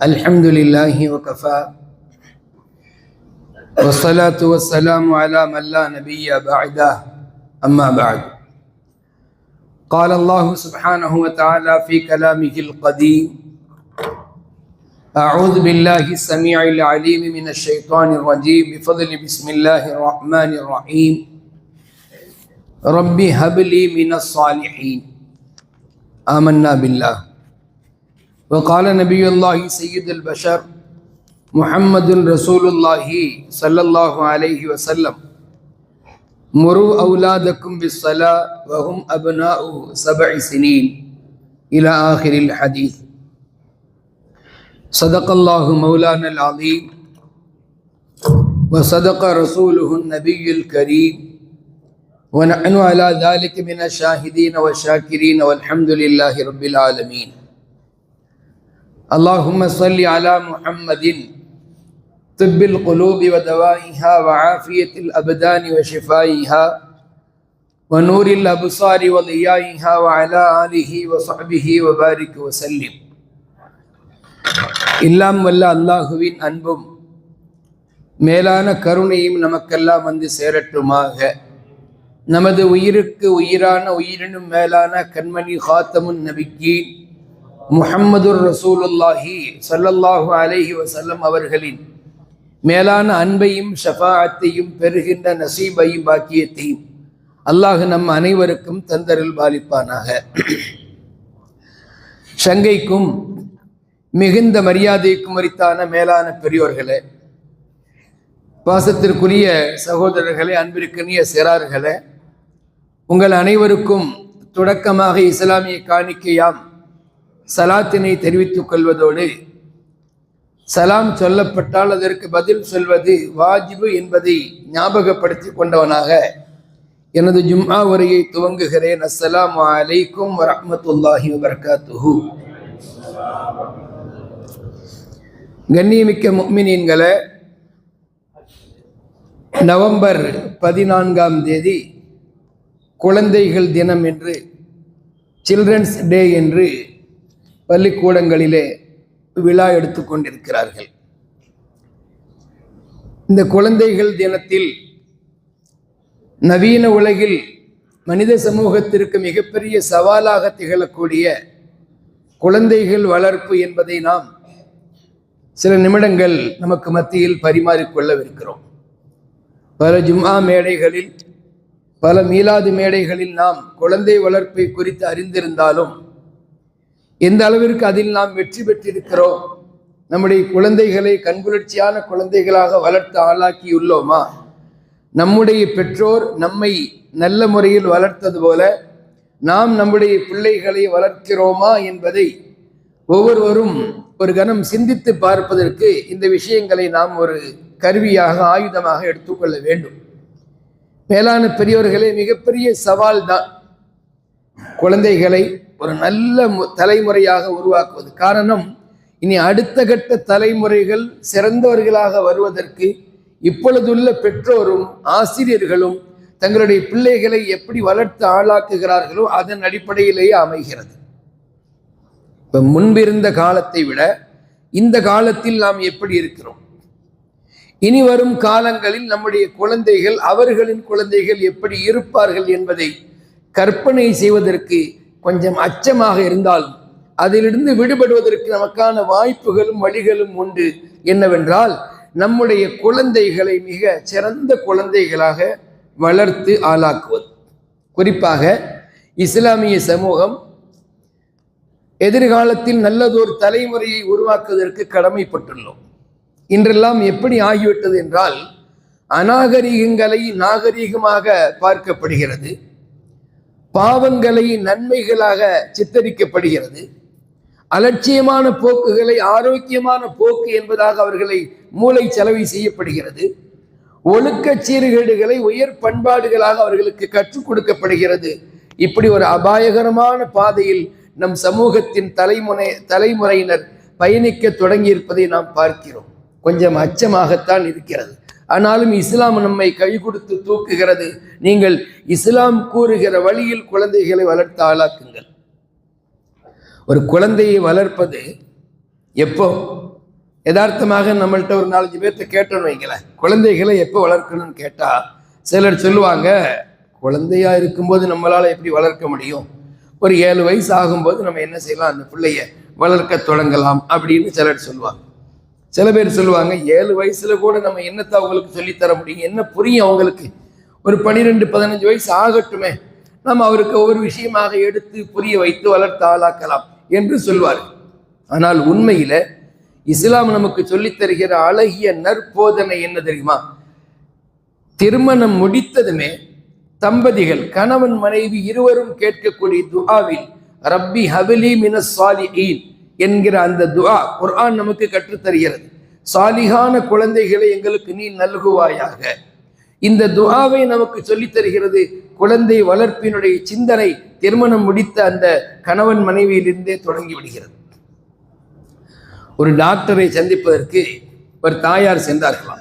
الحمد لله وكفى والصلاة والسلام على من لا نبي بعده أما بعد قال الله سبحانه وتعالى في كلامه القديم أعوذ بالله السميع العليم من الشيطان الرجيم بفضل بسم الله الرحمن الرحيم رب هب لي من الصالحين آمنا بالله وقال نبي الله سيد البشر محمد رسول الله صلى الله عليه وسلم مروا أولادكم بالصلاة وهم أبناء 7 سنين إلى آخر الحديث صدق الله مولانا العظيم وصدق رسوله النبي الكريم ونحن على ذلك من الشاهدين والشاكرين والحمد لله رب العالمين اللهم صل على محمد طب القلوب ودوائها وعافية الأبدان وشفائها ونور الأبصار وضيائها وعلى آله وصحبه وبارك وسلم إلام والله அல்லாஹுவின் அன்பும் மேலான கருணையும் நமக்கெல்லாம் வந்து சேரட்டுமாக. நமது உயிருக்கு உயிரான உயிரினும் மேலான கண்மணி காத்தமுன் நபிக்கீன் முஹம்மதுர் ரசூலுல்லாஹி ஸல்லல்லாஹு அலைஹி வஸல்லம் அவர்களின் மேலான அன்பையும் ஷஃபாஅத்தையும் பெறுகின்ற நசீபையும் பாக்கியத்தையும் அல்லாஹ் நம் அனைவருக்கும் தந்தருள் பாலிப்பானாக. சங்கைக்கும் மிகுந்த மரியாதைக்கும் உரித்தான மேலான பெரியோர்களே, பாசத்திற்குரிய சகோதரர்களே, அன்பிற்குரிய சிறார்களே, உங்கள் அனைவருக்கும் தொடக்கமாக இஸ்லாமிய காணிக்கையாம் சலாத்தினை தெரிவித்துக் கொள்வதோடு, சலாம் சொல்லப்பட்டால் அதற்கு பதில் சொல்வது வாஜிபு என்பதை ஞாபகப்படுத்தி கொண்டவனாக எனது ஜும்ஆ உரையை துவங்குகிறேன். அஸ்ஸலாமு அலைக்கும் வரஹ்மத்துல்லாஹி வபரகாத்துஹு. கண்ணியமிக்க முஃமினீன்களே, நவம்பர் 14ஆம் தேதி குழந்தைகள் தினம் என்று, சில்ட்ரன்ஸ் டே என்று பள்ளிக்கூடங்களிலே விழா எடுத்து கொண்டிருக்கிறார்கள். இந்த குழந்தைகள் தினத்தில் நவீன உலகில் மனித சமூகத்திற்கு மிகப்பெரிய சவாலாக திகழக்கூடிய குழந்தைகள் வளர்ப்பு என்பதை நாம் சில நிமிடங்கள் நமக்கு மத்தியில் பரிமாறிக்கொள்ளவிருக்கிறோம். பல ஜும்ஆ மேடைகளில், பல மீலாது மேடைகளில் நாம் குழந்தை வளர்ப்பை குறித்து அறிந்திருந்தாலும் எந்த அளவிற்கு அதில் நாம் வெற்றி பெற்றிருக்கிறோம், நம்முடைய குழந்தைகளை கண்குளிர்ச்சியான குழந்தைகளாக வளர்த்து ஆளாக்கியுள்ளோமா, நம்முடைய பெற்றோர் நம்மை நல்ல முறையில் வளர்த்தது போல நாம் நம்முடைய பிள்ளைகளை வளர்க்கிறோமா என்பதை ஒவ்வொருவரும் ஒரு கணம் சிந்தித்து பார்ப்பதற்கு இந்த விஷயங்களை நாம் ஒரு கருவியாக, ஆயுதமாக எடுத்துக்கொள்ள வேண்டும். மேலான பெரியோர்களே, மிகப்பெரிய சவால் தான் குழந்தைகளை ஒரு நல்ல தலைமுறையாக உருவாக்குவது. காரணம், இனி அடுத்த கட்ட தலைமுறைகள் சிறந்தவர்களாக வருவதற்கு இப்பொழுதுள்ள பெற்றோரும் ஆசிரியர்களும் தங்களுடைய பிள்ளைகளை எப்படி வளர்த்து ஆளாக்குகிறார்களோ அதன் அடிப்படையிலேயே அமைகிறது. இப்ப முன்பிருந்த காலத்தை விட இந்த காலத்தில் நாம் எப்படி இருக்கிறோம், இனி வரும் காலங்களில் நம்முடைய குழந்தைகள், அவர்களின் குழந்தைகள் எப்படி இருப்பார்கள் என்பதை கற்பனை செய்வதற்கு கொஞ்சம் அச்சமாக இருந்தாலும் அதிலிருந்து விடுபடுவதற்கு நமக்கான வாய்ப்புகளும் வழிகளும் உண்டு. என்னவென்றால், நம்முடைய குழந்தைகளை மிக சிறந்த குழந்தைகளாக வளர்த்து ஆளாக்குவது. குறிப்பாக இஸ்லாமிய சமூகம் எதிர்காலத்தில் நல்லதொரு தலைமுறையை உருவாக்குவதற்கு கடமைப்பட்டுள்ளோம். இன்றெல்லாம் எப்படி ஆகிவிட்டது என்றால், அநாகரிகங்களை நாகரிகமாக பார்க்கப்படுகிறது, பாவங்களை நன்மைகளாக சித்தரிக்கப்படுகிறது, அலட்சியமான போக்குகளை ஆரோக்கியமான போக்கு என்பதாக அவர்களை மூளை செலவு செய்யப்படுகிறது, ஒழுக்க சீர்கேடுகளை உயர் பண்பாடுகளாக அவர்களுக்கு கற்றுக் கொடுக்கப்படுகிறது. இப்படி ஒரு அபாயகரமான பாதையில் நம் சமூகத்தின் தலைமுறையினர் பயணிக்க தொடங்கி இருப்பதை நாம் பார்க்கிறோம். கொஞ்சம் அச்சமாகத்தான் இருக்கிறது. ஆனாலும் இஸ்லாம் நம்மை கை கொடுத்து தூக்குகிறது. நீங்கள் இஸ்லாம் கூறுகிற வழியில் குழந்தைகளை வளர்த்து ஆளாக்குங்கள். ஒரு குழந்தையை வளர்ப்பது எப்போ? யதார்த்தமாக நம்மள்கிட்ட ஒரு 4-5 பேர்த்த கேட்டோன்னு வைங்களேன், குழந்தைகளை எப்போ வளர்க்கணும்னு கேட்டால் சிலர் சொல்லுவாங்க, குழந்தையா இருக்கும்போது நம்மளால் எப்படி வளர்க்க முடியும், ஒரு 7 வயசு ஆகும்போது நம்ம என்ன செய்யலாம், அந்த பிள்ளைய வளர்க்க தொடங்கலாம் அப்படின்னு சிலர் சொல்லுவாங்க. சில பேர் சொல்லுவாங்க, 7 வயசுல கூட நம்ம என்னத்தை அவங்களுக்கு சொல்லித்தர முடியும், என்ன புரியும் அவங்களுக்கு, ஒரு 12-15 வயசு ஆகட்டுமே, நம்ம அவருக்கு ஒவ்வொரு விஷயமாக எடுத்து புரிய வைத்து வளர்த்து ஆளாக்கலாம் என்று சொல்வார்கள். ஆனால் உண்மையில இஸ்லாம் நமக்கு சொல்லித் தருகிற அழகிய நற்போதனை என்ன தெரியுமா? திருமணம் முடித்ததுமே தம்பதிகள் கணவன் மனைவி இருவரும் கேட்கக்கூடிய துஆவில் ரப்பி ஹபிலி மினஸ் சாலிஹீன் என்கிற அந்த துஆ குர்ஆன் நமக்கு கற்றுத்தருகிறது. சாலிகான குழந்தைகளை எங்களுக்கு நீ நல்குவாயாக. இந்த துஆவை நமக்கு சொல்லித் தருகிறது. குழந்தை வளர்ப்பினுடைய சிந்தனை திருமணம் முடித்த அந்த கணவன் மனைவியிலிருந்தே தொடங்கி விடுகிறது. ஒரு டாக்டரை சந்திப்பதற்கு ஒரு தாயார் சென்றார்களாம்.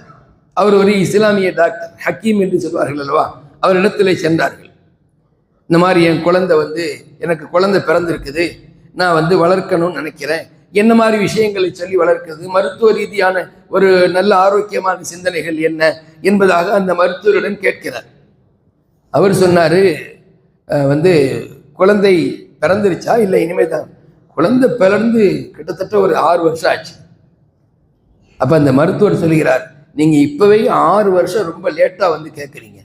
அவர் ஒரு இஸ்லாமிய டாக்டர், ஹக்கீம் என்று சொல்வார்கள் அல்லவா, அவரிடத்தில் சென்றார்கள். இந்த மாதிரி என் குழந்தை எனக்கு குழந்தை பிறந்திருக்குது, நான் வளர்க்கணும்னு நினைக்கிறேன், என்ன மாதிரி விஷயங்களை சொல்லி வளர்க்கிறது, மருத்துவ ரீதியான ஒரு நல்ல ஆரோக்கியமான சிந்தனைகள் என்ன என்பதாக அந்த மருத்துவருடன் கேட்கிறார். அவர் சொன்னார், குழந்தை பிறந்துருச்சா இல்லை இனிமேதான், குழந்தை பிறந்து கிட்டத்தட்ட ஒரு 6 வருஷம் ஆச்சு. அப்போ அந்த மருத்துவர் சொல்கிறார், நீங்கள் இப்போவே 6 வருஷம் ரொம்ப லேட்டாக கேட்குறீங்க.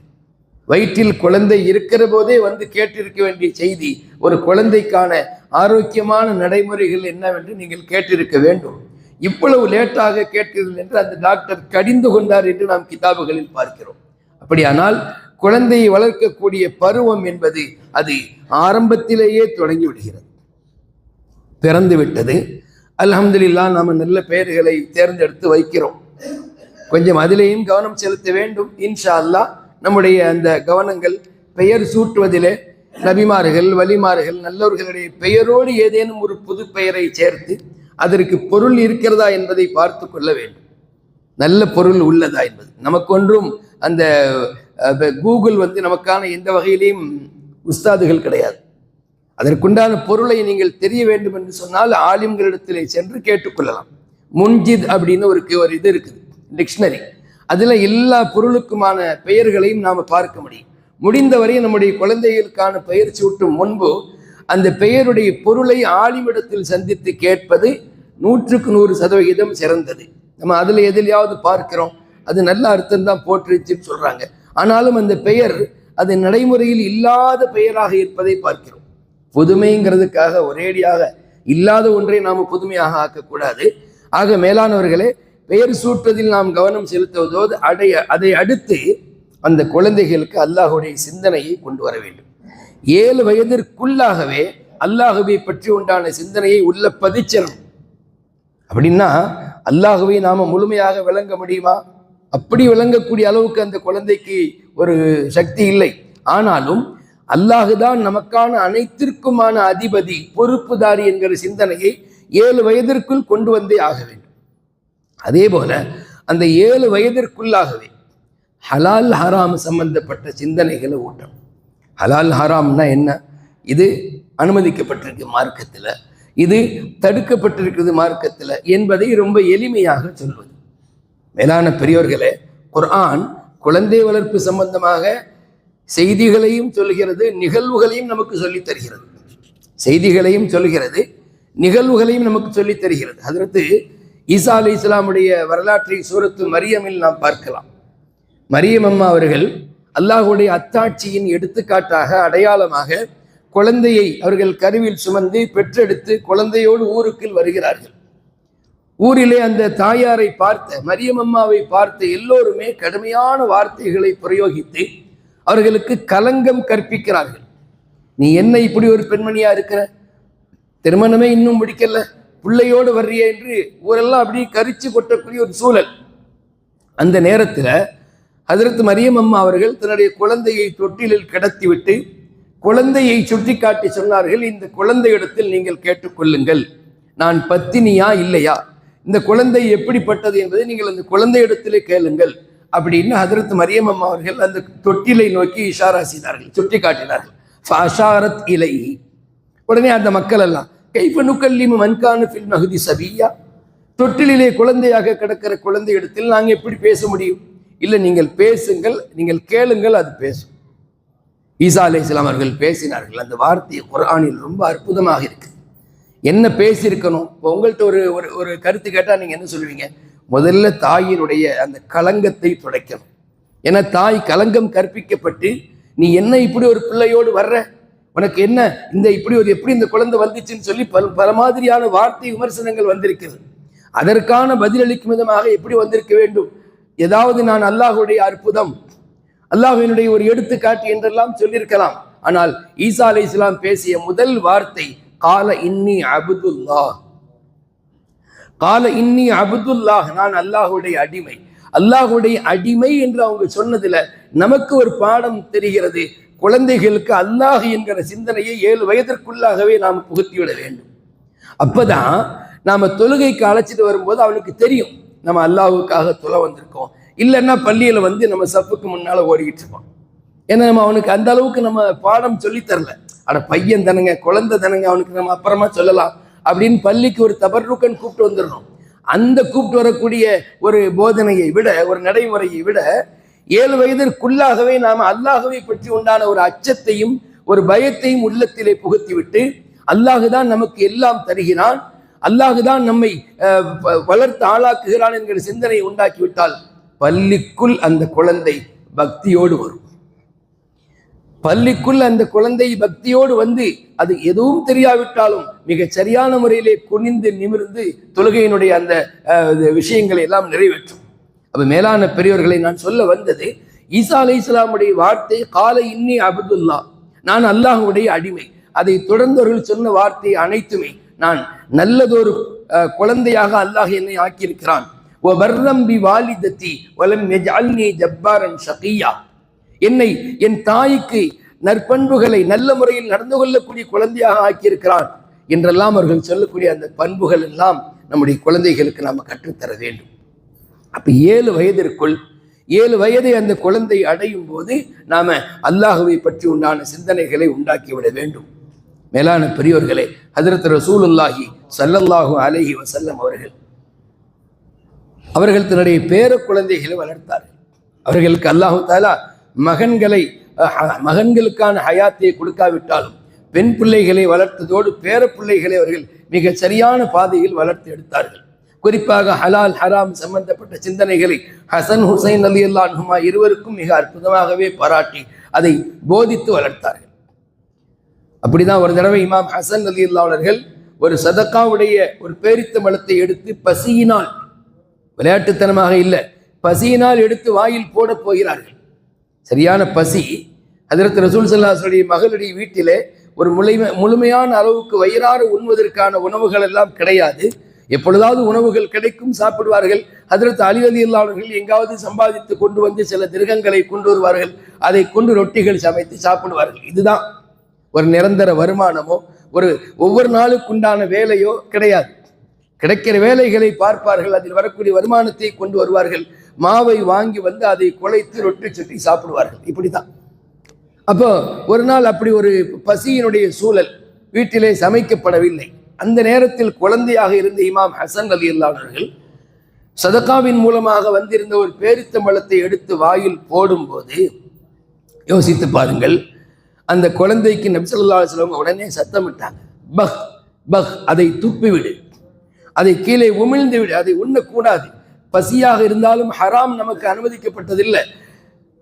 வயிற்றில் குழந்தை இருக்கிற போதே கேட்டிருக்க வேண்டிய செய்தி, ஒரு குழந்தைக்கான ஆரோக்கியமான நடைமுறைகள் என்னவென்று நீங்கள் கேட்டிருக்க வேண்டும், இவ்வளவு லேட்டாக கேட்கிறீர்கள் என்று அந்த டாக்டர் கடிந்து கொண்டார் என்று நாம் கிதாபுகளில் பார்க்கிறோம். அப்படியானால் குழந்தையை வளர்க்கக்கூடிய பருவம் என்பது அது ஆரம்பத்திலேயே தொடங்கி விடுகிறது. பிறந்து விட்டது, அல்ஹம்துலில்லாஹ், நாம் நல்ல பெயர்களை தேர்ந்தெடுத்து வைக்கிறோம். கொஞ்சம் அதிலேயும் கவனம் செலுத்த வேண்டும். இன்ஷா அல்லாஹ் நம்முடைய அந்த கவனங்கள் பெயர் சூட்டுவதிலே நபிமார்கள், வலிமார்கள், நல்லவர்களுடைய பெயரோடு ஏதேனும் ஒரு புது பெயரை சேர்த்து அதற்கு பொருள் இருக்கிறதா என்பதை பார்த்து கொள்ள வேண்டும். நல்ல பொருள் உள்ளதா என்பது நமக்கு ஒன்றும் அந்த கூகுள் நமக்கான எந்த வகையிலையும் உஸ்தாதுகள் கிடையாது. அதற்குண்டான பொருளை நீங்கள் தெரிய வேண்டும் என்று சொன்னால் ஆலிம்களிடத்திலே சென்று கேட்டுக்கொள்ளலாம். முன்ஜித் அப்படின்னு ஒரு இது இருக்குது, டிக்ஷனரி. அதில் எல்லா பொருளுக்குமான பெயர்களையும் நாம் பார்க்க முடியும். முடிந்தவரை நம்முடைய குழந்தைகளுக்கான பெயர் சூட்டும் முன்பு அந்த பெயருடைய பொருளை ஆலிமிடத்தில் சந்தித்து கேட்பது 100% சிறந்தது. நம்ம அதில் எதிலையாவது பார்க்கிறோம், அது நல்ல அர்த்தம் தான் போட்டுருச்சுன்னு சொல்கிறாங்க, ஆனாலும் அந்த பெயர் அது நடைமுறையில் இல்லாத பெயராக இருப்பதை பார்க்கிறோம். புதுமைங்கிறதுக்காக ஒரேடியாக இல்லாத ஒன்றை நாம் புதுமையாக ஆக்கக்கூடாது. ஆக மேலானவர்களே, பெயர் சூட்டுவதில் நாம் கவனம் செலுத்துவதோடு அதை அடுத்து அந்த குழந்தைகளுக்கு அல்லாஹுடைய சிந்தனையை கொண்டு வர வேண்டும். 7 வயதிற்குள்ளாகவே அல்லாஹுவை பற்றி உண்டான சிந்தனையை உள்ள பதிச்சணும். அப்படின்னா அல்லாஹுவை நாம முழுமையாக விளங்க முடியுமா? அப்படி விளங்கக்கூடிய அளவுக்கு அந்த குழந்தைக்கு ஒரு சக்தி இல்லை. ஆனாலும் அல்லாஹுதான் நமக்கான அனைத்திற்குமான அதிபதி, பொறுப்புதாரி என்கிற சிந்தனையை 7 வயதிற்குள் கொண்டு வந்தே ஆக வேண்டும். அதே போல அந்த 7 வயதிற்குள்ளாகவே ஹலால் ஹராம் சம்பந்தப்பட்ட சிந்தனைகளை ஊட்டம். ஹலால் ஹராம்னா என்ன, இது அனுமதிக்கப்பட்டிருக்கு மார்க்கத்தில், இது தடுக்கப்பட்டிருக்கிறது மார்க்கத்தில் என்பதை ரொம்ப எளிமையாக சொல்வது. மேலான பெரியோர்களே, குர்ஆன் குழந்தை வளர்ப்பு சம்பந்தமாக செய்திகளையும் சொல்கிறது, நிகழ்வுகளையும் நமக்கு சொல்லித் தருகிறது. செய்திகளையும் சொல்கிறது, நிகழ்வுகளையும் நமக்கு சொல்லித் தருகிறது. ஹஜ்ரத் ஈசா அலைஹிஸ்ஸலாமுடைய வரலாற்றை சூரத்து மரியமில் நாம் பார்க்கலாம். மரியம் அம்மா அவர்கள் அல்லாஹுடைய அத்தாட்சியின் எடுத்துக்காட்டாக, அடையாளமாக குழந்தையை அவர்கள் கருவில் சுமந்து பெற்றெடுத்து குழந்தையோடு ஊருக்குள் வருகிறார்கள். ஊரிலே அந்த தாயாரை பார்த்த, மரியம் அம்மாவை பார்த்த எல்லோருமே கடுமையான வார்த்தைகளை பிரயோகித்து அவர்களுக்கு கலங்கம் கற்பிக்கிறார்கள். நீ என்ன இப்படி ஒரு பெண்மணியா இருக்கிற, திருமணமே இன்னும் முடிக்கல, பிள்ளையோடு வர்றிய என்று ஊரெல்லாம் அப்படி கரிச்சு கொட்டக்கூடிய ஒரு சூழல். அந்த நேரத்தில் ஹஜ்ரத் மரியம் அம்மா அவர்கள் தன்னுடைய குழந்தையை தொட்டிலில் கிடத்திவிட்டு குழந்தையை சுட்டி காட்டி சொன்னார்கள், இந்த குழந்தையிடத்தில் நீங்கள் கேட்டுக்கொள்ளுங்கள், நான் பத்தினியா இல்லையா, இந்த குழந்தை எப்படிப்பட்டது என்பதை நீங்கள் அந்த குழந்தையிடத்திலே கேளுங்கள் அப்படின்னு ஹஜ்ரத் மரியம் அம்மா அவர்கள் அந்த தொட்டிலை நோக்கி இஷாரா செய்தார்கள், சுட்டி காட்டினார்கள். ஃபஅஷாரத் இலைஹி. உடனே அந்த மக்கள் எல்லாம் கைஃப நுகல்லிமு மன் கான ஃபில் மஹ்தி சபிய்யா, தொட்டிலே குழந்தையாக கிடக்கிற குழந்தை இடத்தில் நாங்கள் எப்படி பேச முடியும்? இல்லை, நீங்கள் பேசுங்கள், நீங்கள் கேளுங்கள், அது பேசும். ஈசா அலைஹிஸ்ஸலாம் அவர்கள் பேசினார்கள். அந்த வார்த்தை குர்ஆனில் ரொம்ப அற்புதமாக இருக்கு. என்ன பேசியிருக்கணும்? இப்போ உங்கள்கிட்ட ஒரு ஒரு கருத்து கேட்டால் நீங்கள் என்ன சொல்லுவீங்க? முதல்ல தாயினுடைய அந்த களங்கத்தை துடைக்கணும். ஏன்னா தாய் களங்கம் கற்பிக்கப்பட்டு நீ என்ன இப்படி ஒரு பிள்ளையோடு வர்ற, உனக்கு என்ன இந்த இப்படி ஒரு எப்படி இந்த குழந்தை வந்துச்சுன்னு சொல்லி பல மாதிரியான வார்த்தை விமர்சனங்கள் வந்திருக்கிறது. அதற்கான பதிலளிக்கும் விதமாக எப்படி வந்திருக்க வேண்டும்? ஏதாவது நான் அல்லாஹுடைய அற்புதம், அல்லாஹ்வினுடைய ஒரு எடுத்துக்காட்டு என்றெல்லாம் சொல்லியிருக்கலாம். ஆனால் ஈசா அலைஹிஸ்ஸலாம் பேசிய முதல் வார்த்தை கால இன்னி அப்துல்லாஹ். கால இன்னி அப்துல்லாஹ், நான் அல்லாஹுடைய அடிமை. அல்லாஹுடைய அடிமை என்று அவங்க சொன்னதுல நமக்கு ஒரு பாடம் தெரிகிறது. குழந்தைகளுக்கு அல்லாஹ் என்கிற சிந்தனையை 7 வயதிற்குள்ளாகவே நாம் புகுத்திவிட வேண்டும். அப்பதான் நாம தொழுகைக்கு அழைச்சிட்டு வரும்போது அவனுக்கு தெரியும் நம்ம அல்லாஹுக்காக தொலை வந்திருக்கோம். இல்லைன்னா பள்ளியில வந்து நம்ம சப்புக்கு முன்னால ஓடிக்கிட்டு இருப்போம். ஏன்னா நம்ம அவனுக்கு அந்த அளவுக்கு நம்ம பாடம் சொல்லி தரல. அட பையன் தானுங்க, குழந்தை தானுங்க, அவனுக்கு நம்ம அப்புறமா சொல்லலாம் அப்படின்னு பள்ளிக்கு ஒரு தபர்ருக்கன் கூப்பிட்டு வந்துடணும். அந்த கூப்பிட்டு வரக்கூடிய ஒரு போதனையை விட, ஒரு நடைமுறையை விட 7 வயதிற்குள்ளாகவே நாம் அல்லாஹ்வை பற்றி உண்டான ஒரு அச்சத்தையும் ஒரு பயத்தையும் உள்ளத்திலே புகுத்திவிட்டு அல்லாஹுதான் நமக்கு எல்லாம் தருகிறான், அல்லாஹுதான் நம்மை வளர்த்து ஆளாக்குகிறான் என்கிற சிந்தனை உண்டாக்கிவிட்டால் பள்ளிக்குள் அந்த குழந்தை பக்தியோடு வரும். பள்ளிக்குள் அந்த குழந்தை பக்தியோடு வந்து அது எதுவும் தெரியாவிட்டாலும் மிக சரியான முறையிலே குனிந்து நிமிர்ந்து தொழுகையினுடைய அந்த விஷயங்களை எல்லாம் நிறைவேற்றும். அப்ப மேலான பெரியவர்களை நான் சொல்ல வந்தது, ஈசா அலைஹிஸ்ஸலாமுடைய வார்த்தை கால இன்னி அப்துல்லாஹ், நான் அல்லாஹ்வுடைய அடிமை. அதை தொடர்ந்தவர்கள் சொன்ன வார்த்தை அனைத்துமே நான் நல்லதொரு குழந்தையாக அல்லாஹ் என்னை ஆக்கியிருக்கிறான். என்னை என் தாய்க்கு நற்பண்புகளை நல்ல முறையில் நடந்து கொள்ளக்கூடிய குழந்தையாக ஆக்கியிருக்கிறான் என்றெல்லாம் அவர்கள் சொல்லக்கூடிய அந்த பண்புகள் எல்லாம் நம்முடைய குழந்தைகளுக்கு நாம் கற்றுத்தர வேண்டும். அப்ப 7 வயதிற்குள் 7 வயதை அந்த குழந்தை அடையும் போது நாம அல்லாஹுவை பற்றி உண்டான சிந்தனைகளை உண்டாக்கிவிட வேண்டும். மேலான பெரியோர்களே, ஹஜ்ரத் ரசூலுல்லாஹி ஸல்லல்லாஹு அலைஹி வஸல்லம் அவர்கள் தன்னுடைய பேர குழந்தைகளை வளர்த்தார்கள். அவர்களுக்கு அல்லாஹு தஆலா மகன்களுக்கான ஹயாத்தை கொடுக்காவிட்டாலும் பெண் பிள்ளைகளை வளர்த்ததோடு பேர பிள்ளைகளை அவர்கள் மிக சரியான பாதையில் வளர்த்து எடுத்தார்கள். குறிப்பாக ஹலால் ஹராம் சம்பந்தப்பட்ட சிந்தனைகளை ஹசன் ஹுசைன் ரலியல்லாஹு அன்ஹுமா இருவருக்கும் மிக அற்புதமாகவே பாராட்டி அதை போதித்து வளர்த்தார்கள். அப்படிதான் ஒரு தடவை இமாம் ஹசன் ரலியல்லாஹு அவர்கள் ஒரு சதக்காவுடைய ஒரு பேரித்த மலத்தை எடுத்து பசியினால், விளையாட்டுத்தனமாக இல்லை, பசியினால் எடுத்து வாயில் போட போகிறார்கள். சரியான பசி. ஹஜ்ரத் ரசூல் ஸல்லல்லாஹு அலைஹி வஸல்லம் மகளுடைய வீட்டிலே ஒரு முழுமையான அளவுக்கு வயிறார உண்வதற்கான உணவுகள் எல்லாம் கிடையாது. எப்பொழுதாவது உணவுகள் கிடைக்கும், சாப்பிடுவார்கள். ஹஜ்ரத் அலி ரலியல்லாஹு அவர்கள் எங்காவது சம்பாதித்து கொண்டு வந்து சில திரகங்களை கொண்டு வருவார்கள். அதை கொண்டு ரொட்டிகள் சமைத்து சாப்பிடுவார்கள். இதுதான் ஒரு நிரந்தர வருமானமோ ஒவ்வொரு நாளுக்குண்டான வேலையோ கிடையாது. கிடைக்கிற வேலைகளை பார்ப்பார்கள், அதில் வரக்கூடிய வருமானத்தை கொண்டு வருவார்கள். மாவை வாங்கி வந்து அதை குழைத்து ரொட்டி சுட்டி சாப்பிடுவார்கள். இப்படிதான். அப்போ ஒரு நாள் அப்படி ஒரு பசியினுடைய சூழல், வீட்டிலே சமைக்கப்படவில்லை. அந்த நேரத்தில் குழந்தையாக இருந்த இமாம் ஹசன் ரலியல்லாஹு அவர்கள் சதகாவின் மூலமாக வந்திருந்த ஒரு பேரித்தம்பழத்தை எடுத்து வாயில் போடும்போது யோசித்து பாருங்கள், அந்த குழந்தைக்கு நபி ஸல்லல்லாஹு அலைஹி வஸல்லம் உடனே சத்தமிட்டாங்க, பஹ் பஹ், அதை துப்பிவிடு, அதை கீழே உமிழ்ந்து விடு, அதை உண்ணக்கூடாது. பசியாக இருந்தாலும் ஹராம் நமக்கு அனுமதிக்கப்பட்டதில்லை.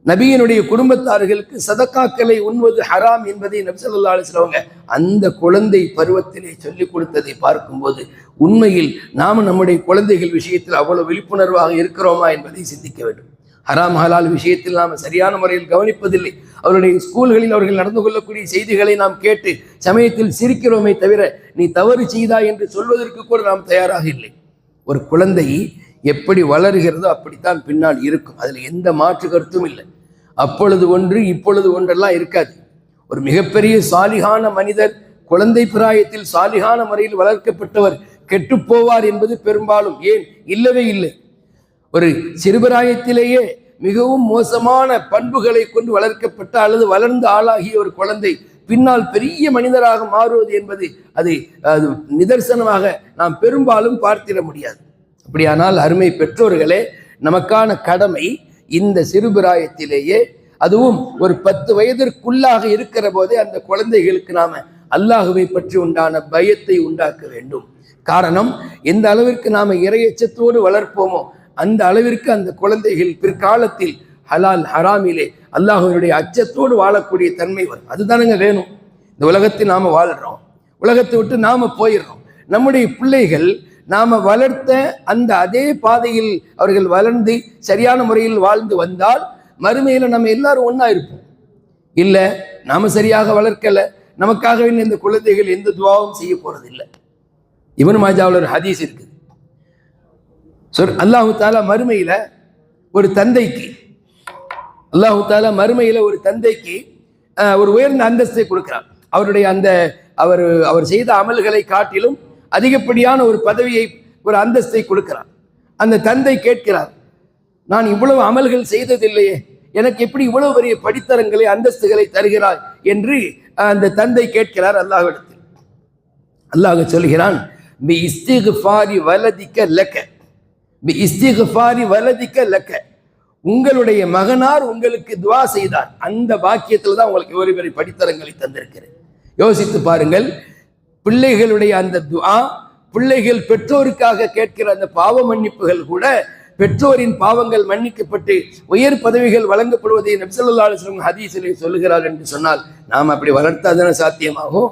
நபியினுடைய குடும்பத்தார்களுக்கு சதக்காக்களை உண்வது ஹராம் என்பதை நபி ஸல்லல்லாஹு அலைஹி வஸல்லம் அந்த குழந்தை பருவத்திலே சொல்லிக் கொடுத்ததை பார்க்கும்போது உண்மையில் நாம் நம்முடைய குழந்தைகள் விஷயத்தில் அவ்வளவு விழிப்புணர்வாக இருக்கிறோமா என்பதை சிந்திக்க வேண்டும். ஹராம் ஹலால் விஷயத்தில் நாம் சரியான முறையில் கவனிப்பதில்லை. அவருடைய ஸ்கூல்களில் அவர்கள் நடந்து கொள்ளக்கூடிய செய்திகளை நாம் கேட்டு சமயத்தில் சிரிக்கிறோமே தவிர நீ தவறு செய்தா என்று சொல்வதற்கு கூட நாம் தயாராக இல்லை. ஒரு குழந்தை எப்படி வளர்கிறதோ அப்படித்தான் பின்னால் இருக்கும். அதில் எந்த மாற்று கருத்தும் இல்லை. அப்பொழுது ஒன்று இப்பொழுது ஒன்றெல்லாம் இருக்காது. ஒரு மிகப்பெரிய சாலிகான மனிதர் குழந்தை பிராயத்தில் சாலிகான முறையில் வளர்க்கப்பட்டவர் கெட்டுப்போவார் என்பது பெரும்பாலும் ஏன் இல்லவே இல்லை. ஒரு சிறுபிராயத்திலேயே மிகவும் மோசமான பண்புகளை கொண்டு வளர்க்கப்பட்ட அல்லது வளர்ந்து ஆளாகிய ஒரு குழந்தை பின்னால் பெரிய மனிதராக மாறுவது என்பது அது நிதர்சனமாக நாம் பெரும்பாலும் பார்த்திட முடியாது. அப்படியானால் அருமை பெற்றோர்களே, நமக்கான கடமை இந்த சிறுபிராயத்திலேயே, அதுவும் ஒரு 10 வயதிற்குள்ளாக இருக்கிற போதே அந்த குழந்தைகளுக்கு நாம அல்லாஹுவை பற்றி உண்டான பயத்தை உண்டாக்க வேண்டும். காரணம், எந்த அளவிற்கு நாம இறையச்சத்தோடு வளர்ப்போமோ அந்த அளவிற்கு அந்த குழந்தைகள் பிற்காலத்தில் ஹலால் ஹராமிலே அல்லாஹுடைய அச்சத்தோடு வாழக்கூடிய தன்மை வரும். அதுதானுங்க வேணும். இந்த உலகத்தில் நாம வாழ்றோம், உலகத்தை விட்டு நாம போயிடுறோம். நம்முடைய பிள்ளைகள் நாம வளர்த்த அந்த அதே பாதையில் அவர்கள் வளர்ந்து சரியான முறையில் வாழ்ந்து வந்தால் மறுமையில நம்ம எல்லாரும் ஒன்னா இருப்போம். இல்லை, நாம சரியாக வளர்க்கல, நமக்காகவே இந்த குழந்தைகள் எந்த துவாவும் செய்ய போறது இல்லை. இப்னு மாஜாவுல ஒரு ஹதீஸ் இருக்குது. அல்லாஹு தாலா மறுமையில ஒரு தந்தைக்கு ஒரு உயர்ந்த அந்தஸ்தை கொடுக்கிறார். அவருடைய அந்த அவர் செய்த அமல்களை காட்டிலும் அதிகப்படியான ஒரு பதவியை, ஒரு அந்தஸ்தை கொடுக்கிறார். அந்த தந்தை கேட்கிறார், நான் இவ்வளவு அமல்கள் செய்ததில்லையே, எனக்கு எப்படி இவ்வளவு பெரிய படித்தரங்களை அந்தஸ்துகளை தருகிறாய் என்று அந்த தந்தை கேட்கிறார் அல்லாஹ்விடத்தில். அல்லாஹ் சொல்கிறான், பி இஸ்திக்ஃபாரி வலதிக லக, பி இஸ்திக்ஃபாரி வலதிக லக, உங்களுடைய மகனார் உங்களுக்கு துவா செய்தார், அந்த பாக்கியத்தில் தான் உங்களுக்கு ஒரு பெரிய படித்தரங்களை தந்திருக்கிறேன். யோசித்து பாருங்கள், பிள்ளைகளுடைய அந்த துஆ, பிள்ளைகள் பெற்றோருக்காக கேட்கிற அந்த பாவ மன்னிப்புகள் கூட பெற்றோரின் பாவங்கள் மன்னிக்கப்பட்டு உயர் பதவிகள் வழங்கப்படுவதை நபி ஸல்லல்லாஹு அலைஹி வஸல்லம் ஹதீஸிலே சொல்லுகிறார் என்று சொன்னால் நாம் அப்படி வளர்த்தாதானே சாத்தியமாகும்.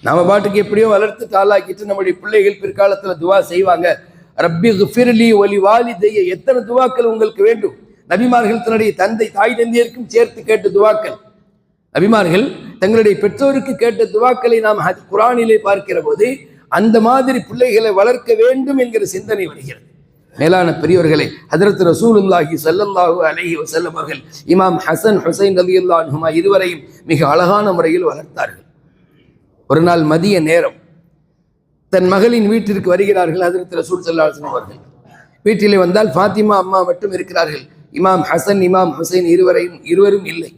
நாம பாட்டுக்கு எப்படியோ வளர்த்து தாளாக்கிட்டு நம்முடைய பிள்ளைகள் பிற்காலத்தில் துவா செய்வாங்க. ரப்பி ஃபிர்லி வலி வாலிதைய, எத்தனை துவாக்கள் உங்களுக்கு வேண்டும்? நபிமார்கள் தன்னுடைய தந்தை தாய் தந்தையருக்கும் சேர்த்து கேட்ட துவாக்கள், நபிமார்கள் தங்களுடைய பெற்றோருக்கு கேட்ட துவாக்களை நாம் குர்ஆனிலே பார்க்கிற போது அந்த மாதிரி பிள்ளைகளை வளர்க்க வேண்டும் என்கிற சிந்தனை வருகிறது. மேலான பெரியவர்களே, ஹஜ்ரத் ரசூலுல்லாஹி ஸல்லல்லாஹு அலைஹி வஸல்லம் அவர்கள் இமாம் ஹசன் ஹுசைன் ரலியல்லாஹு அன்ஹுமா இருவரையும் மிக அழகான முறையில் வளர்த்தார்கள். ஒரு நாள் மதிய நேரம் தன் மகளின் வீட்டிற்கு வருகிறார்கள் ஹஜ்ரத் ரசூல் ஸல்லல்லாஹு அலைஹி வஸல்லம் அவர்கள். வீட்டிலே வந்தால் ஃபாத்திமா அம்மா மட்டும் இருக்கிறார்கள். இமாம் ஹசன் இமாம் ஹுசைன் இருவரும் இல்லை.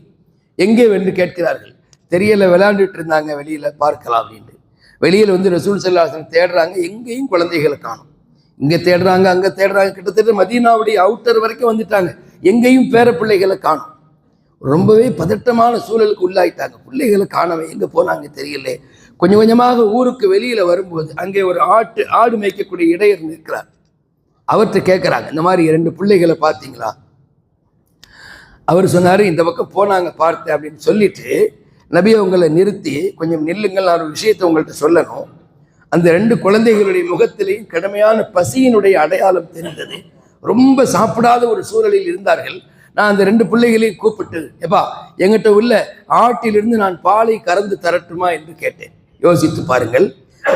எங்கே வென்று கேட்கிறார்கள். தெரியல, விளையாண்டுட்டு இருந்தாங்க, வெளியில பார்க்கலாம் அப்படின்ட்டு. வெளியில் வந்து ரசூல் ஸல்லல்லாஹு அலைஹி வஸல்லம் தேடுறாங்க, எங்கேயும் குழந்தைகளை காணும். இங்கே தேடுறாங்க, அங்கே தேடுறாங்க, கிட்டத்தட்ட மதீனாவுடைய அவுட்டர் வரைக்கும் வந்துட்டாங்க, எங்கேயும் பேர பிள்ளைகளை காணும். ரொம்பவே பதட்டமான சூழலுக்கு உள்ளாயிட்டாங்க. பிள்ளைகளை காணவே, எங்கே போனாங்க தெரியல. கொஞ்சம் கொஞ்சமாக ஊருக்கு வெளியில வரும்போது அங்கே ஒரு ஆடு மேய்க்கக்கூடிய இடையர் நிற்கிறார். அவர்கிட்ட கேட்குறாங்க, இந்த மாதிரி 2 பிள்ளைகளை பார்த்தீங்களா? அவர் சொன்னார், இந்த பக்கம் போனாங்க பார்த்தேன் அப்படின்னு சொல்லிட்டு, நபியை உங்களை நிறுத்தி, கொஞ்சம் நில்லுங்கள், நான் ஒரு விஷயத்தை உங்கள்கிட்ட சொல்லணும். அந்த 2 குழந்தைகளுடைய முகத்திலேயும் கடுமையான பசியினுடைய அடையாளம் தெரிந்தது. ரொம்ப சாப்பிடாத ஒரு சூழலில் இருந்தார்கள். நான் அந்த 2 பிள்ளைகளையும் கூப்பிட்டு, எப்பா எங்கிட்ட உள்ள ஆட்டிலிருந்து நான் பாலை கறந்து தரட்டுமா என்று கேட்டேன். யோசித்து பாருங்கள்,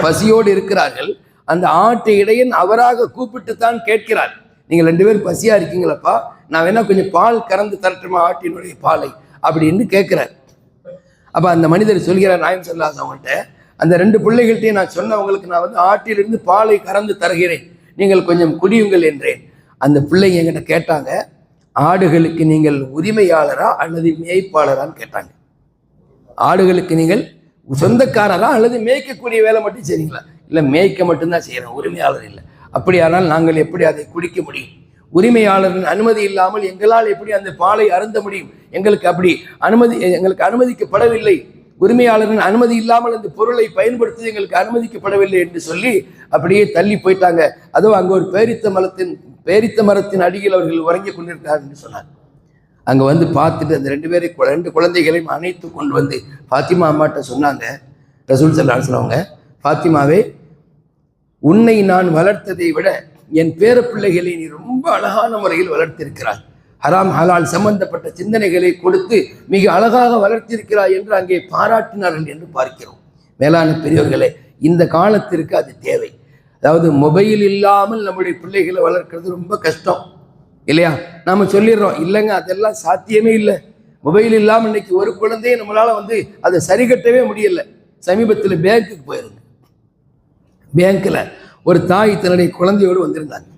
பசியோடு இருக்கிறார்கள். அந்த ஆட்டு இடையன் அவராக கூப்பிட்டு தான் கேட்கிறார், நீங்கள் 2 பேரும் பசியா இருக்கீங்களப்பா, நான் வேணா கொஞ்சம் பால் கறந்து தரட்டுமா, ஆட்டினுடைய பாலை அப்படின்னு கேட்கிறார். அப்ப அந்த மனிதர் சொல்கிறார், நாயம் ஸல்லல்லாஹு அலைஹி வஸல்லம், அந்த 2 பிள்ளைகள்கிட்டையும் நான் சொன்னவங்களுக்கு நான் வந்து ஆட்டிலிருந்து பாலை கறந்து தருகிறேன், நீங்கள் கொஞ்சம் குடியுங்கள் என்றேன். அந்த பிள்ளைங்க என்கிட்ட கேட்டாங்க, ஆடுகளுக்கு நீங்கள் உரிமையாளரா அல்லது மேய்ப்பாளரான்னு கேட்டாங்க. ஆடுகளுக்கு நீங்கள் சொந்தக்காரரா அல்லது மேய்க்கக்கூடிய வேலை மட்டும் செய்றீங்களா? இல்லை, மேய்க்க மட்டும்தான் செய்யறோம், உரிமையாளர் இல்லை. அப்படியானால் நாங்கள் எப்படி அதை குடிக்க முடியும்? உரிமையாளரின் அனுமதி இல்லாமல் எங்களால் எப்படி அந்த பாலை அருந்த முடியும்? எங்களுக்கு அனுமதிக்கப்படவில்லை. உரிமையாளரின் அனுமதி இல்லாமல் அந்த பொருளை பயன்படுத்தி எங்களுக்கு அனுமதிக்கப்படவில்லை என்று சொல்லி அப்படியே தள்ளி போயிட்டாங்க. அதுவும் அங்கே ஒரு பேரித்த மரத்தின் அடியில் அவர்கள் உறங்கி கொண்டிருக்கிறார் என்று சொன்னார். அங்கே வந்து பார்த்துட்டு அந்த 2 குழந்தைகளையும் அணைத்து கொண்டு வந்து ஃபாத்திமா அம்மாட்ட சொன்னாங்க. ரசூல் ஸல்லல்லாஹு அலைஹி வஸல்லம், ஃபாத்திமாவே, உன்னை நான் வளர்த்ததை விட என் பேர பிள்ளைகளை நீ ரொம்ப அழகான முறையில் வளர்த்திருக்கிறாய், ஹராம் ஹலால் சம்பந்தப்பட்ட சிந்தனைகளை கொடுத்து மிக அழகாக வளர்த்திருக்கிறாய் என்று அங்கே பாராட்டினார்கள் என்று பார்க்கிறோம். மேலான பெரியவர்களே, இந்த காலத்திற்கு அது தேவை. அதாவது மொபைல் இல்லாமல் நம்முடைய பிள்ளைகளை வளர்க்கிறது ரொம்ப கஷ்டம் இல்லையா? நாம சொல்லிடுறோம், இல்லைங்க அதெல்லாம் சாத்தியமே இல்லை, மொபைல் இல்லாமல் இன்னைக்கு ஒரு குழந்தையை நம்மளால வந்து அதை சரி கட்டவே முடியல. சமீபத்தில் பேங்க்குக்கு போயிருங்க. பேங்க்கில் ஒரு தாய் தன்னுடைய குழந்தையோடு வந்திருந்தாங்க.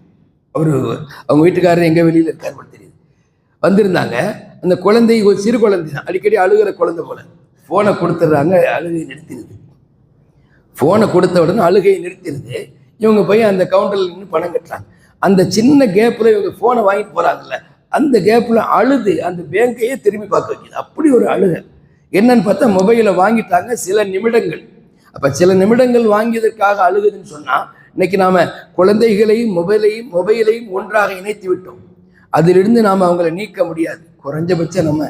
அவங்க வீட்டுக்காரர் எங்கே வெளியில் இருக்காரு தெரியுது, வந்திருந்தாங்க. அந்த குழந்தை ஒரு சிறு குழந்தை தான், அடிக்கடி அழுகிற குழந்தை போல. ஃபோனை கொடுத்துட்றாங்க, அழுகையை நிறுத்திடுது. ஃபோனை கொடுத்த உடனே அழுகையை நிறுத்திடுது. இவங்க போய் அந்த கவுண்டரில் நின்று பணம் கட்டுறாங்க. அந்த சின்ன கேப்பில் இவங்க ஃபோனை வாங்கிட்டு போகிறாங்கல்ல, அந்த கேப்பில் அழுது அந்த பேங்கையே திரும்பி பார்க்க வைக்கிது. அப்படி ஒரு அழுகை. என்னன்னு பார்த்தா மொபைலை வாங்கிட்டாங்க சில நிமிடங்கள். அப்போ சில நிமிடங்கள் வாங்கியதற்காக அழுகுதுன்னு சொன்னால், இன்னைக்கு நாம் குழந்தைகளையும் மொபைலையும் ஒன்றாக இணைத்து விட்டோம். அதிலிருந்து நாம் அவங்களை நீக்க முடியாது. குறைஞ்சபட்சம் நம்ம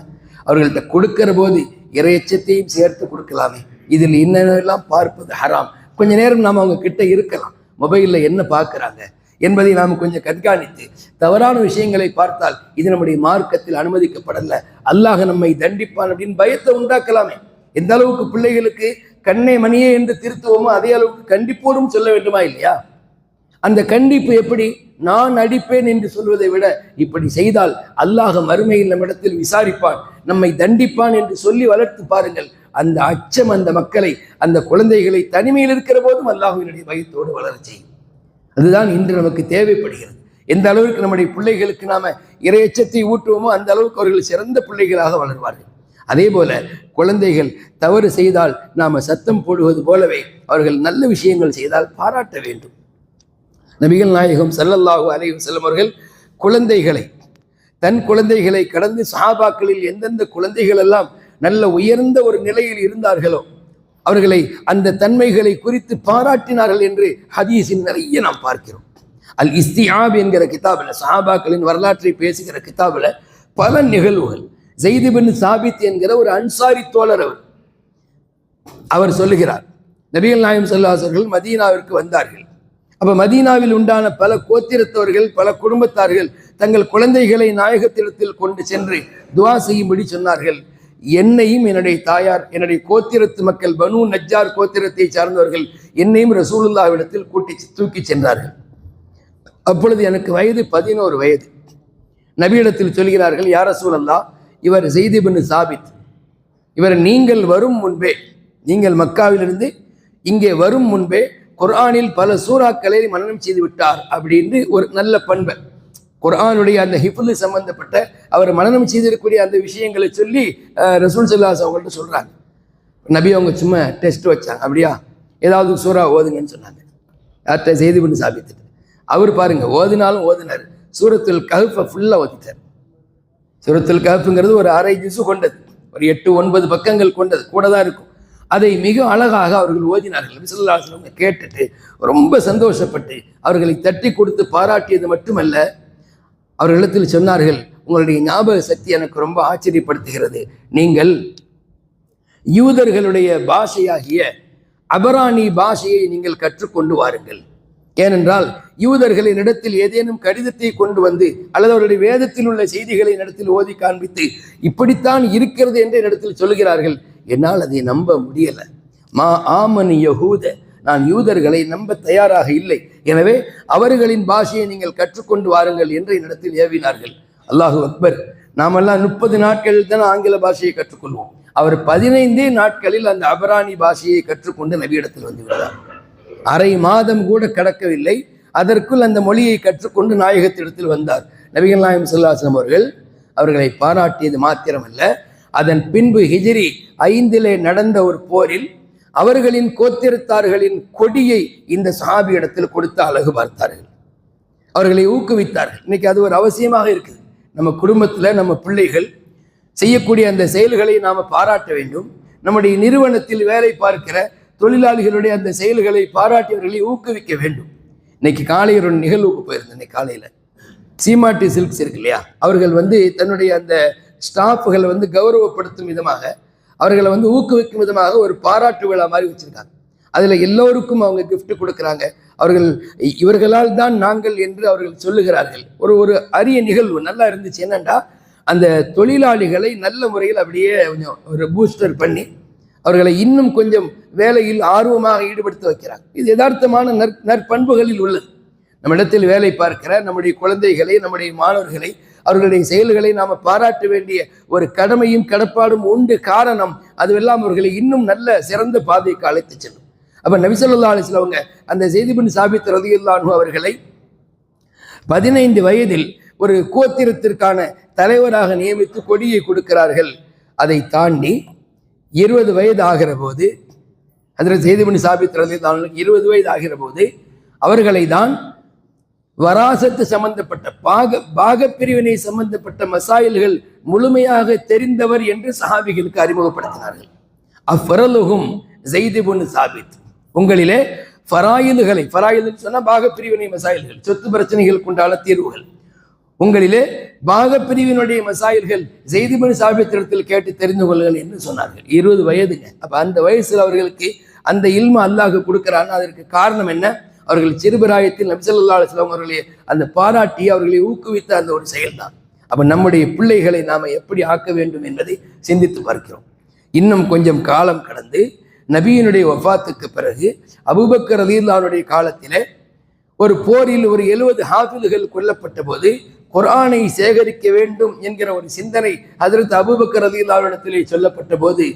அவர்கள்ட்ட கொடுக்கிற போது இறையச்சத்தையும் சேர்த்து கொடுக்கலாமே. இதில் என்னென்னலாம் பார்ப்பது ஹராம். கொஞ்ச நேரம் நாம் அவங்க கிட்ட இருக்கலாம். மொபைலில் என்ன பார்க்குறாங்க என்பதை நாம் கொஞ்சம் கண்காணித்து தவறான விஷயங்களை பார்த்தால் இது நம்முடைய மார்க்கத்தில் அனுமதிக்கப்படலை, அல்லாஹ் நம்மை தண்டிப்பான் அப்படின்னு பயத்தை உண்டாக்கலாமே. எந்த அளவுக்கு பிள்ளைகளுக்கு கண்ணே மணியே என்று திருத்துவோமோ அதே அளவுக்கு கண்டிப்போடும் சொல்ல வேண்டுமா இல்லையா? அந்த கண்டிப்பு எப்படி? நான் அடிப்பேன் என்று சொல்வதை விட இப்படி செய்தால் அல்லாஹ் மறுமையில் நம்மிடத்தில் விசாரிப்பான், நம்மை தண்டிப்பான் என்று சொல்லி வளர்த்து பாருங்கள். அந்த அச்சம் அந்த மக்களை, அந்த குழந்தைகளை தனிமையில் இருக்கிற போதும் அல்லாஹ்வினுடைய பயத்தோடு வளர செய்யும். அதுதான் இன்று நமக்கு தேவைப்படுகிறது. எந்த அளவுக்கு நம்முடைய பிள்ளைகளுக்கு நாம இறையச்சத்தை ஊட்டுவோமோ அந்த அளவுக்கு அவர்கள் சிறந்த பிள்ளைகளாக வளர்வார்கள். அதே போல குழந்தைகள் தவறு செய்தால் நாம சத்தம் போடுவது போலவே அவர்கள் நல்ல விஷயங்கள் செய்தால் பாராட்ட வேண்டும். நபிகள் நாயகம் ஸல்லல்லாஹு அலைஹி வஸல்லம் அவர்கள் தன் குழந்தைகளை கடந்து சஹாபாக்களில் எந்தெந்த குழந்தைகள் எல்லாம் நல்ல உயர்ந்த ஒரு நிலையில் இருந்தார்களோ அவர்களை அந்த தன்மைகளை குறித்து பாராட்டினார்கள் என்று ஹதீஸில் நிறைய நாம் பார்க்கிறோம். அல் இஸ்திஆப் என்கிற கிதாபில், சஹாபாக்களின் வரலாற்றை பேசுகிற கிதாபில் பல நிகழ்வுகள். ஸைத் இப்னு சாபித் என்கிற ஒரு அன்சாரி தோழர் அவர் சொல்லுகிறார், நபிகள் நாயகம் ஸல்லல்லாஹு அலைஹி வஸல்லம் மதீனாவிற்கு வந்தார்கள். அப்ப மதீனாவில் உண்டான பல கோத்திரத்தவர்கள், பல குடும்பத்தார்கள் தங்கள் குழந்தைகளை நாயகத்திடத்தில் கொண்டு சென்று துஆ செய்யும்படி சொன்னார்கள். என்னையும் என்னுடைய தாயார், என்னுடைய கோத்திரத்து மக்கள் பனு நஜ்ஜார் கோத்திரத்தை சார்ந்தவர்கள் என்னையும் ரசூலுல்லாஹ்விடத்தில் தூக்கி சென்றார்கள். அப்பொழுது எனக்கு வயது 11 வயது. நபியிடத்தில் சொல்கிறார்கள், யா ரசூலல்லாஹ், இவர் ஸைத் இப்னு சாபித், இவர் நீங்கள் வரும் முன்பே, நீங்கள் மக்காவிலிருந்து இங்கே வரும் முன்பே குர்ஆனில் பல சூறாக்களை மனனம் செய்து விட்டார் அப்படின்னு ஒரு நல்ல பண்பை, குர்ஆனுடைய அந்த ஹிஃப்து சம்பந்தப்பட்ட அவர் மனனம் செய்திருக்கக்கூடிய அந்த விஷயங்களை சொல்லி ரசூல் ஸல்லல்லாஹு அலைஹி வஸல்லம் அவங்கள்ட்ட சொல்றாங்க. நபி அவங்க சும்மா டெஸ்ட் வச்சாங்க, அப்படியா ஏதாவது சூறா ஓதுங்கன்னு சொன்னாங்க. யார்கிட்ட? ஸைத் இப்னு சாபித். அவர் பாருங்க ஓதினாலும் ஓதினார். சூரத்துல் கஹ்ஃபை ஃபுல்லா ஓதிட்டார். சூரத்துல் கஹ்ஃப்ங்கிறது ஒரு அரை ஜுஸு கொண்டது, ஒரு 8-9 பக்கங்கள் கொண்டது, கூட தான் இருக்கும். அதை மிக அழகாக அவர்கள் ஓதினார்கள். நபி ஸல்லல்லாஹு அலைஹி வஸல்லம் கேட்டுட்டு ரொம்ப சந்தோஷப்பட்டு அவர்களை தட்டி கொடுத்து பாராட்டியது மட்டுமல்ல, அவர்களிடத்தில் சொன்னார்கள், உங்களுடைய ஞாபக சக்தி எனக்கு ரொம்ப ஆச்சரியப்படுத்துகிறது. நீங்கள் யூதர்களுடைய பாஷையாகிய அபரானி பாஷையை நீங்கள் கற்றுக்கொண்டு வாருங்கள். ஏனென்றால் யூதர்களின் இடத்தில் ஏதேனும் கடிதத்தை கொண்டு வந்து அல்லது அவருடைய வேதத்தில் உள்ள செய்திகளை இடத்தில் ஓதி காண்பித்து இப்படித்தான் இருக்கிறது என்று இடத்தில் சொல்கிறார்கள். என்னால் அதை நம்ப முடியலை. மா ஆமன் யஹூத, நான் யூதர்களை நம்ப தயாராக இல்லை. எனவே அவர்களின் பாஷையை நீங்கள் கற்றுக்கொண்டு வாருங்கள் என்று என்னிடத்தில் ஏவினார்கள். அல்லாஹு அக்பர். நாமெல்லாம் 30 நாட்களில் தான் ஆங்கில பாஷையை கற்றுக்கொள்வோம். அவர் 15 நாட்களில் அந்த அபரானி பாஷையை கற்றுக்கொண்டு நபியிடத்தில் வந்து விட்டார். அரை மாதம் கூட கடக்கவில்லை, அதற்குள் அந்த மொழியை கற்றுக்கொண்டு நாயகத்திடத்தில் வந்தார். நபிகள் நாயகம் ஸல்லல்லாஹு அலைஹி வஸல்லம் அவர்களை பாராட்டியது மாத்திரமல்ல, அதன் பின்பு ஹிஜ்ரி 5 நடந்த ஒரு போரில் அவர்களின் கோத்திரத்தார்களின் கொடியை இந்த சஹாபி இடத்தில் கொடுத்து அழகு பார்த்தார்கள், அவர்களை ஊக்குவித்தார்கள். இன்னைக்கு அது ஒரு அவசியமாக இருக்குது. நம்ம குடும்பத்தில் நம்ம பிள்ளைகள் செய்யக்கூடிய அந்த செயல்களை நாம் பாராட்ட வேண்டும். நம்முடைய நிறுவனத்தில் வேலை பார்க்கிற தொழிலாளிகளுடைய அந்த செயல்களை பாராட்டியவர்களை ஊக்குவிக்க வேண்டும். இன்னைக்கு காலையில் ஒரு நிகழ்வுக்கு போயிருந்தேன். இன்னைக்கு காலையில் சீமாட்டி சில்க்ஸ் இருக்கு இல்லையா, அவர்கள் தன்னுடைய அந்த ஸ்டாஃப்களை கௌரவப்படுத்தும் விதமாக, அவர்களை ஊக்குவிக்கும் விதமாக ஒரு பாராட்டு விழா மாதிரி வச்சிருக்காங்க. அதில் எல்லோருக்கும் அவங்க கிஃப்ட் கொடுக்குறாங்க. இவர்களால் தான் நாங்கள் என்று அவர்கள் சொல்லுகிறார்கள். ஒரு அரிய நிகழ்வு நல்லா இருந்துச்சு. என்னண்டா, அந்த தொழிலாளிகளை நல்ல முறையில் அப்படியே கொஞ்சம் ஒரு பூஸ்டர் பண்ணி அவர்களை இன்னும் கொஞ்சம் வேலையில் ஆர்வமாக ஈடுபடுத்த வைக்கிறாங்க. இது யதார்த்தமான நற்பண்புகளில் உள்ளது. நம்மிடத்தில் வேலை பார்க்கிற நம்முடைய குழந்தைகளை, நம்முடைய மாணவர்களை, அவர்களுடைய செயல்களை நாம் பாராட்ட வேண்டிய ஒரு கடமையும் கடப்பாடும் உண்டு. காரணம், அதுவெல்லாம் அவர்களை இன்னும் நல்ல சிறந்த பாதைக்கு அழைத்து செல்லும். அப்ப நபி ஸல்லல்லாஹு அலைஹி வஸல்லம் அவங்க அந்த ஸைத் இப்னு சாபித் ரலியல்லாஹு அன்ஹு அவர்களை 15 வயதில் ஒரு கோத்திரத்திற்கான தலைவராக நியமித்து கொடியை கொடுக்கிறார்கள். அதை தாண்டி 20 வயது ஆகிற போது, ஹஜ்ரத் ஸைத் இப்னு சாபித் ரலியல்லாஹு அன்ஹு 20 வயது ஆகிற போது அவர்களை தான் வராசத்து சம்பந்தப்பட்ட பாகப்பிரிவினை சம்பந்தப்பட்ட மசாயில்கள் முழுமையாக தெரிந்தவர் என்று சஹாபிகளுக்கு அறிமுகப்படுத்தினார்கள். அஃபரலுகும் ஸைத் இப்னு சாபித், உங்களிலே ஃபராயிதுன்னு சொன்னா பாகப்பிரிவினை மசாயில்கள், சொத்து பிரச்சனைகளுக்கு உண்டான தீர்வுகள், உங்களிலே பாகப்பிரிவினுடைய மசாயில்கள் ஸைத் இப்னு சாபித் இடத்தில் கேட்டு தெரிந்து கொள்ளுங்கள் என்று சொன்னார்கள். 20 வயதுங்க. அப்ப அந்த வயசுல அவர்களுக்கு அந்த இல்ம அல்லாஹ் கொடுக்கிறான்னு அதற்கு காரணம் என்ன? அவர்கள் சிறுபிராயத்தில் நபி ஸல்லல்லாஹு அலைஹி வஸல்லம் அவர்களை அந்த பாராட்டி அவர்களை ஊக்குவித்த அந்த ஒரு செயல்தான். அப்ப நம்முடைய பிள்ளைகளை நாம எப்படி ஆக்க வேண்டும் என்பதை சிந்தித்து பார்க்கிறோம். இன்னும் கொஞ்சம் காலம் கடந்து நபியினுடைய வஃபாத்துக்கு பிறகு அபூபக்கர் ரலியல்லாஹு அன்ஹுடைய காலத்திலே ஒரு போரில் ஒரு 70 ஹாஃபிதுகள் கொல்லப்பட்ட போது குர்ஆனை சேகரிக்க வேண்டும் என்கிற ஒரு சிந்தனை ஹஜ்ரத் அபூபக்கர் ரலியல்லாஹு அன்ஹு சொல்லப்பட்ட போது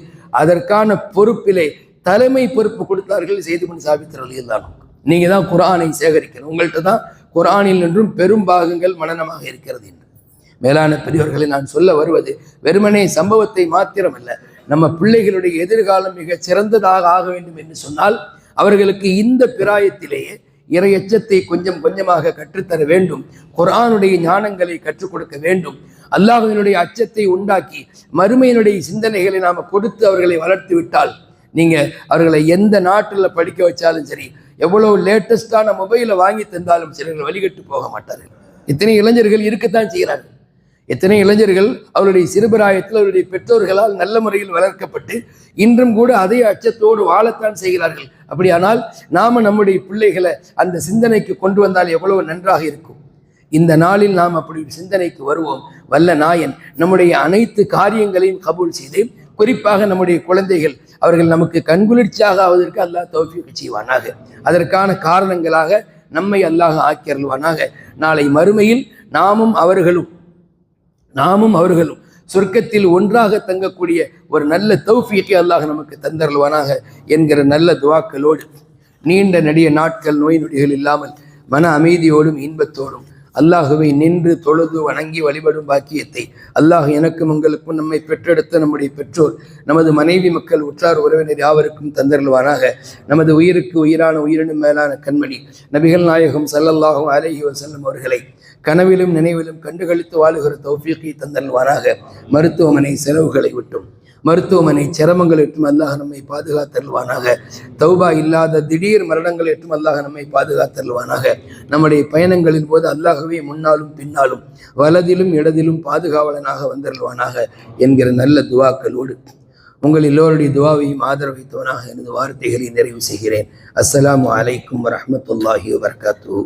அதற்கான பொறுப்பிலே தலைமை பொறுப்பு கொடுத்தார்கள் ஸைத் இப்னு சாபித் ரலியல்லாஹு அன்ஹு. நீங்க தான் குர்ஆனை சேகரிக்கணும், உங்கள்கிட்ட தான் குர்ஆனில் நின்றும் பெரும் பாகங்கள் மனனமாக இருக்கிறது என்று. மேலான பெரியவர்களை நான் சொல்ல வருவது வெறுமனே சம்பவத்தை மாத்திரமல்ல, நம்ம பிள்ளைகளுடைய எதிர்காலம் மிக சிறந்ததாக ஆக வேண்டும் என்று சொன்னால் அவர்களுக்கு இந்த பிராயத்திலேயே இறையச்சத்தை கொஞ்சம் கொஞ்சமாக கற்றுத்தர வேண்டும், குர்ஆனுடைய ஞானங்களை கற்றுக் கொடுக்க வேண்டும், அல்லாஹ்வினுடைய அச்சத்தை உண்டாக்கி மறுமையினுடைய சிந்தனைகளை நாம கொடுத்து அவர்களை வளர்த்து விட்டால் நீங்க அவர்களை எந்த நாட்டில் படிக்க வச்சாலும் சரி, எவ்வளவு லேட்டஸ்டான மொபைலை வாங்கி தந்தாலும் சிலர்கள் வழிகட்டு போக மாட்டார்கள். இத்தனை இளைஞர்கள் இருக்கத்தான் செய்கிறார்கள். எத்தனை இளைஞர்கள் அவருடைய சிறுபிராயத்தில் அவருடைய பெற்றோர்களால் நல்ல முறையில் வளர்க்கப்பட்டு இன்றும் கூட அதே அச்சத்தோடு வாழத்தான் செய்கிறார்கள். அப்படியானால் நாம நம்முடைய பிள்ளைகளை அந்த சிந்தனைக்கு கொண்டு வந்தால் எவ்வளவு நன்றாக இருக்கும். இந்த நாளில் நாம் அப்படி சிந்தனைக்கு வருவோம். வல்ல நாயன் நம்முடைய அனைத்து காரியங்களையும் கபூல் செய்து குறிப்பாக நம்முடைய குழந்தைகள் அவர்கள் நமக்கு கண்குளிர்ச்சியாக ஆவதற்கு அல்லாஹ் தௌஃபீக் செய்வானாக. அதற்கான காரணங்களாக நம்மை அல்லாஹ் ஆக்கியருள்வானாக. நாளை மறுமையில் நாமும் அவர்களும் சொர்க்கத்தில் ஒன்றாக தங்கக்கூடிய ஒரு நல்ல தௌஃபீக்கை அல்லாஹ் நமக்கு தந்தருள்வானாக என்கிற நல்ல துவாக்களோடு நீண்ட நெடிய நாட்கள் நோய் நொடிகள் இல்லாமல் மன அமைதியோடும் இன்பத்தோடும் அல்லாஹுவை நின்று தொழுது வணங்கி வழிபடும் பாக்கியத்தை அல்லாஹ் எனக்கும் உங்களுக்கும் நம்மை பெற்றெடுத்த நம்முடைய பெற்றோர் நமது மனைவி மக்கள் உற்றார் உறவினர் யாவருக்கும் தந்தருள்வானாக. நமது உயிருக்கு உயிரான உயிரினும் மேலான கண்மணி நபிகள் நாயகம் ஸல்லல்லாஹு அலைஹி வஸல்லம் அவர்களை கனவிலும் நினைவிலும் கண்டுகளித்து வாழுகிற தௌஃபீக்கை தந்தருள்வானாக. மருத்துவமனை செலவுகளை விட்டும் மருத்துவமனை சிரமங்கள் எட்டும் அல்லாஹ் நம்மை பாதுகாத்தருள்வானாக. தௌபா இல்லாத திடீர் மரணங்கள் எட்டும் அல்லாஹ் நம்மை பாதுகாத்தருள்வானாக. நம்முடைய பயணங்களின் போது அல்லாஹ்வே முன்னாலும் பின்னாலும் வலதிலும் இடதிலும் பாதுகாவலனாக வந்தருள்வானாக என்கிற நல்ல துவாக்களோடு உங்கள் எல்லோருடைய துவாவையும் ஆதரவைத்தவனாக எனது வார்த்தைகளை நிறைவு செய்கிறேன். அஸ்ஸலாமு அலைக்கும் வரஹ்மத்துல்லாஹி வபரகாத்துஹு.